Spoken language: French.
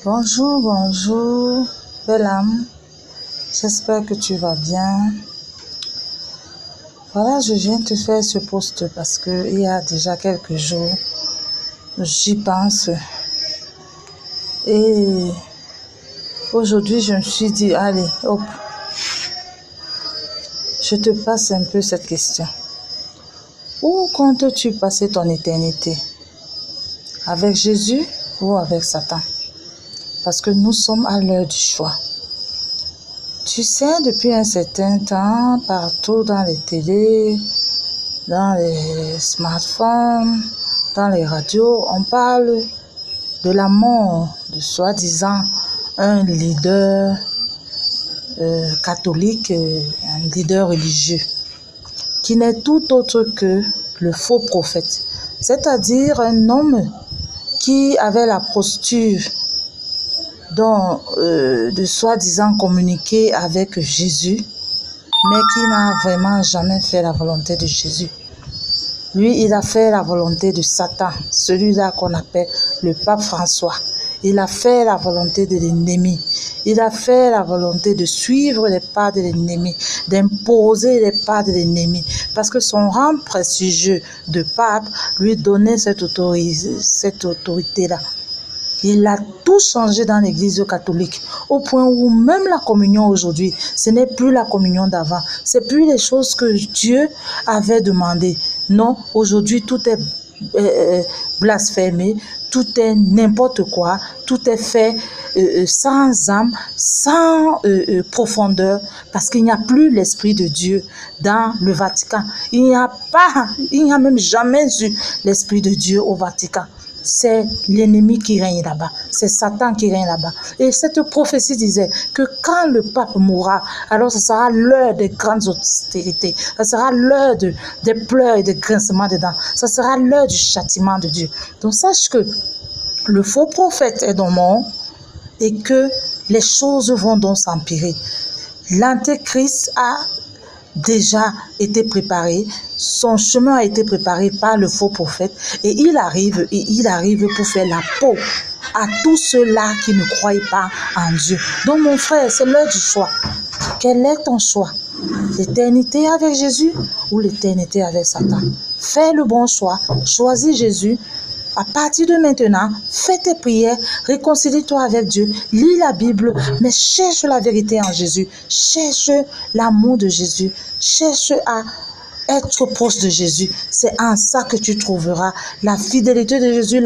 Bonjour, bonjour, belle âme. J'espère que tu vas bien. Voilà, je viens te faire ce post parce que il y a déjà quelques jours, j'y pense. Et aujourd'hui, je me suis dit, allez, hop, je te passe un peu cette question. Où comptes-tu passer ton éternité? Avec Jésus ou avec Satan? Parce que nous sommes à l'heure du choix. Tu sais, depuis un certain temps, partout dans les télés, dans les smartphones, dans les radios, on parle de la mort de soi-disant un leader catholique, un leader religieux, qui n'est tout autre que le faux prophète, c'est-à-dire un homme qui avait la posture de soi-disant communiquer avec Jésus, mais qui n'a vraiment jamais fait la volonté de Jésus. Lui, il a fait la volonté de Satan, celui-là qu'on appelle le pape François. Il a fait la volonté de l'ennemi. Il a fait la volonté de suivre les pas de l'ennemi, d'imposer les pas de l'ennemi. Parce que son rang prestigieux de pape lui donnait cette autorité-là. Il a tout changé dans l'église catholique, au point où même la communion aujourd'hui, ce n'est plus la communion d'avant. C'est plus les choses que Dieu avait demandé. Non, aujourd'hui, tout est blasphémé, tout est n'importe quoi, tout est fait sans âme, sans profondeur, parce qu'il n'y a plus l'Esprit de Dieu dans le Vatican. Il n'y a même jamais eu l'Esprit de Dieu au Vatican. C'est l'ennemi qui règne là-bas, c'est Satan qui règne là-bas. Et cette prophétie disait que quand le pape mourra, alors ce sera l'heure des grandes austérités, ce sera l'heure des pleurs et des grincements de dents, ce sera l'heure du châtiment de Dieu. Donc sache que le faux prophète est dans le monde et que les choses vont donc s'empirer. L'antéchrist a déjà été préparé, son chemin a été préparé par le faux prophète et il arrive pour faire la peau à tous ceux-là qui ne croient pas en Dieu. Donc mon frère, c'est l'heure du choix. Quel est ton choix? L'éternité avec Jésus ou l'éternité avec Satan? Fais le bon choix, choisis Jésus. À partir de maintenant, fais tes prières, réconcilie-toi avec Dieu, lis la Bible, mais cherche la vérité en Jésus, cherche l'amour de Jésus, cherche à être proche de Jésus. C'est en ça que tu trouveras la fidélité de Jésus.